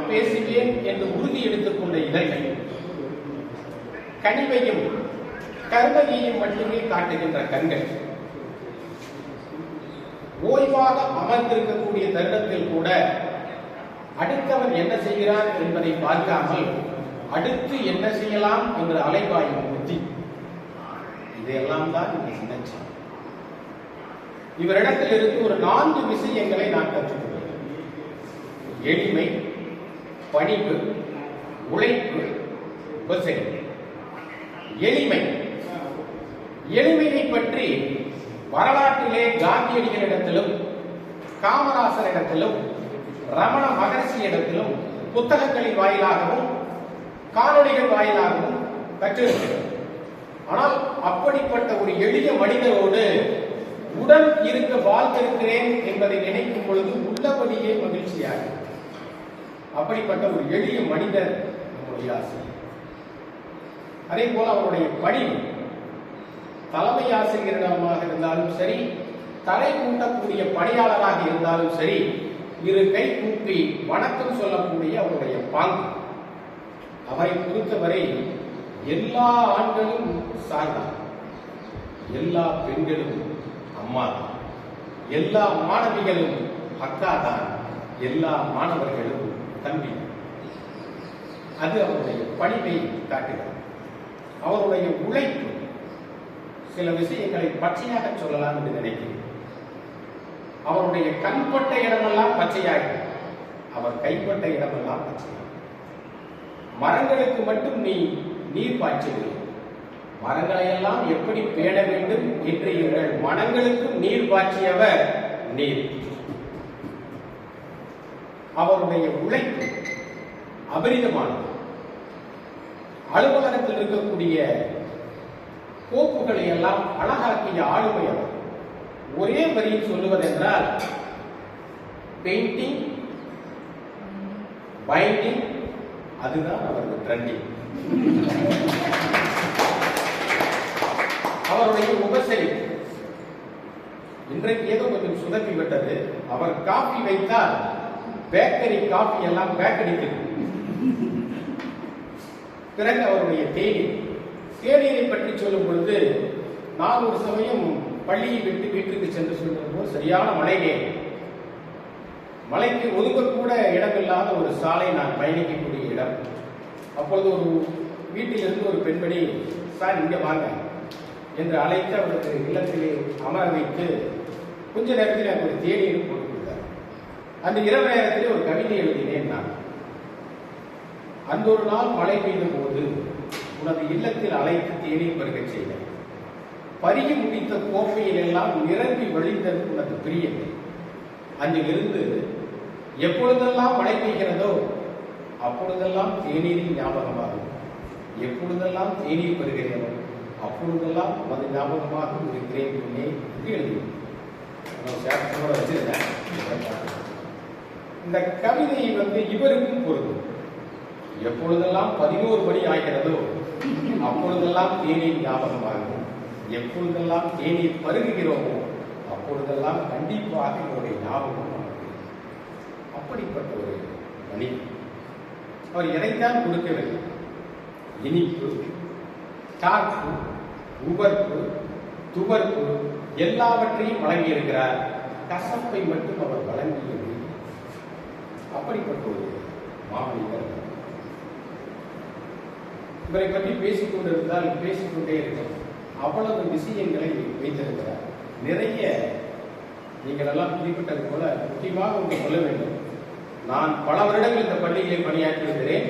பேசுவேன் என்று உறுதி எடுத்துக் கொண்ட இதழ்கள் கனிவையும் கருணையையும் மட்டுமே காட்டுகின்ற கண்கள் ஓய்வாக அமர்ந்திருக்கக்கூடிய தருணத்தில் கூட அடுத்தவன் என்ன செய்கிறான் என்பதை பார்க்காமல் அடுத்து என்ன செய்யலாம் என்று அலைபாயும் புத்தி, இதையெல்லாம் தான் இந்த சின்னச்சி. இவரிடத்தில் இருந்து ஒரு 4 விஷயங்களை நான் கற்றுக்கொண்டேன். எளிமை, பணிவு, உழைப்பு, உபசரிப்பு. எளிமையை பற்றி வரலாற்றிலே காந்தியடிகளிடத்திலும் காமராசரிடத்திலும் ரமண மகர்ஷி இடத்திலும் புத்தகங்களின் வாயிலாகவும் காணொளிகள் வாயிலாகவும் கற்றிருக்கிறோம். ஆனால் அப்படிப்பட்ட ஒரு எளிய மனிதரோடு உடன் இருக்க வாழ்ந்திருக்கிறேன் என்பதை நினைக்கும் பொழுது உள்ளபடியே மகிழ்ச்சியாக. அப்படிப்பட்ட ஒரு எளிய மனிதர் நம்முடைய ஆசிரியர். அதே போல அவருடைய பணிவு, தலைமை ஆசிரியரிடமாக இருந்தாலும் சரி, தலை கூட்டக்கூடிய பணியாளராக இருந்தாலும் சரி, இரு கை கூப்பி வணக்கம் சொல்லக்கூடிய அவருடைய பாங்கு. அவரை பொறுத்தவரை எல்லா ஆண்களும் சார்தான், எல்லா பெண்களும் அம்மா தான், எல்லா மாணவிகளும் அக்கா தான், எல்லா மாணவர்களும் தம்பி. அது அவருடைய பணிவை காட்டுகிறது. அவருடைய உழைப்பு, சில விஷயங்களை பச்சையாக சொல்லலாம் என்று நினைக்கிறேன். அவருடைய கண்பட்ட இடமெல்லாம் பச்சையாக, அவர் கைப்பட்ட இடமெல்லாம் பச்சையாக. மரங்களுக்கு மட்டும் நீர் பாய்ச்சவில்லை, மரங்களை எல்லாம் எப்படி பேண வேண்டும் என்று எங்கள் மனங்களுக்கும் நீர் பாய்ச்சியவர் நீர். அவருடைய உழைப்பு அபரிதமானது. அலுவலகத்தில் இருக்கக்கூடிய கோப்புகளை எல்லாம் அழகாக்கிய ஆளுமை அவர். ஒரே வரியில் சொல்லுவதென்றால் பெயிண்டிங், பைண்டிங், அதுதான் அவரது ட்ரெண்டிங். அவருடைய உபசரிப்பு இன்றைக்கு ஏதோ கொஞ்சம் சுதப்பி விட்டது. அவர் காபி வைத்தால் பேக்கரி காபி எல்லாம் பேக்கடிக்கிறது. பிறகு அவருடைய தேநீரை பற்றி சொல்லும் பொழுது, நான் ஒரு சமயம் பள்ளியை விட்டு வீட்டுக்கு சென்று சொல்லும்போது சரியான மழை நேரம். மலைக்கு ஒதுங்கக்கூட இடமில்லாத ஒரு சாலை, நான் பயணிக்கக்கூடிய இடம். அப்பொழுது ஒரு வீட்டிலிருந்து ஒரு பெண்மணி, சார் இங்க வாங்க என்று அழைத்து அவருக்கு இல்லத்திலே அமர வைத்து கொஞ்ச நேரத்தில் எனக்கு ஒரு தேநீர் போட்டு கொடுத்தார். அந்த இரவு நேரத்திலே ஒரு கவிதை எழுதினேன் நான். அந்த ஒரு நாள் மழை பெய்த போது உனது இல்லத்தில் அழைத்து தேநீர் பருக செய்தேன். பருகி முடித்த கோப்பையில் எல்லாம் நிரம்பி வழிந்தது உனது பிரியமே. அங்கிலிருந்து எப்பொழுதெல்லாம் மழை பெய்கிறதோ அப்பொழுதெல்லாம் தேநீரின் ஞாபகமாகும். எப்பொழுதெல்லாம் தேநீர் பெறுகிறேனோ அப்பொழுதெல்லாம் உனது ஞாபகமாக இருக்கிறேன் என்று எழுதினேன். இந்த கவிதை இவருக்கும் பொருந்தும். எப்பொழுதெல்லாம் 11 மணி ஆகிறதோ அப்பொழுதெல்லாம் தேநீர் ஞாபகமாகும். எப்பொழுதெல்லாம் தேநீர் பருகுகிறோமோ அப்பொழுதெல்லாம் கண்டிப்பாக இவருடைய ஞாபகம். அப்படிப்பட்ட ஒரு மனிதன். அவர் எதைத்தான் கொடுக்கவில்லை. இனிப்பு, காப்பு, உவர்ப்பு, துவர்ப்பு எல்லாவற்றையும் வழங்கியிருக்கிறார். கசப்பை மட்டும் அவர் வழங்கியது. அப்படிப்பட்ட ஒரு மாமனிதர். இவரை பற்றி பேசிக்கொண்டிருந்தால் பேசிக்கொண்டே இருக்கிறோம். அவ்வளவு விஷயங்களை வைத்திருக்கிறார். நிறைய நீங்கள் எல்லாம் குறிப்பிட்டது போல முக்கியமாக ஒன்று சொல்ல வேண்டும். நான் பல வருடங்கள் இந்த பள்ளியிலே பணியாற்றியிருக்கிறேன்.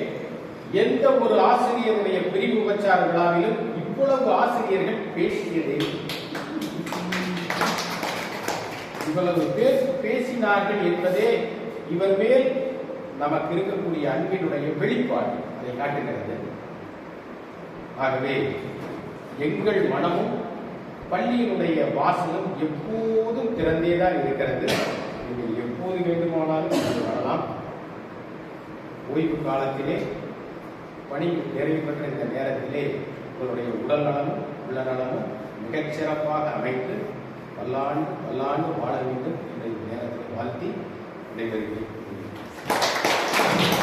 எந்த ஒரு ஆசிரியருடைய பிரிவு உபச்சார விழாவிலும் இவ்வளவு ஆசிரியர்கள் பேசியதே, இவ்வளவு பேர் பேசினார்கள் என்பதே இவர் மேல் நமக்கு இருக்கக்கூடிய அன்பினுடைய வெளிப்பாடு அதை காட்டுகிறது. ஆகவே எங்கள் மனமும் பள்ளியினுடைய வாசலும் எப்போதும் திறந்தேதான் இருக்கிறது. நீங்கள் எப்போது வேண்டுமானாலும் வரலாம். ஓய்வு காலத்திலே, பணி நிறைவு பெற்ற இந்த நேரத்திலே உங்களுடைய உடல் நலமும் உள்ள நலமும் மிகச் சிறப்பாக அமைத்து பல்லாண்டு வாழ வேண்டும் என்ற நேரத்தில் வாழ்த்தி விடைபெறுகிறேன்.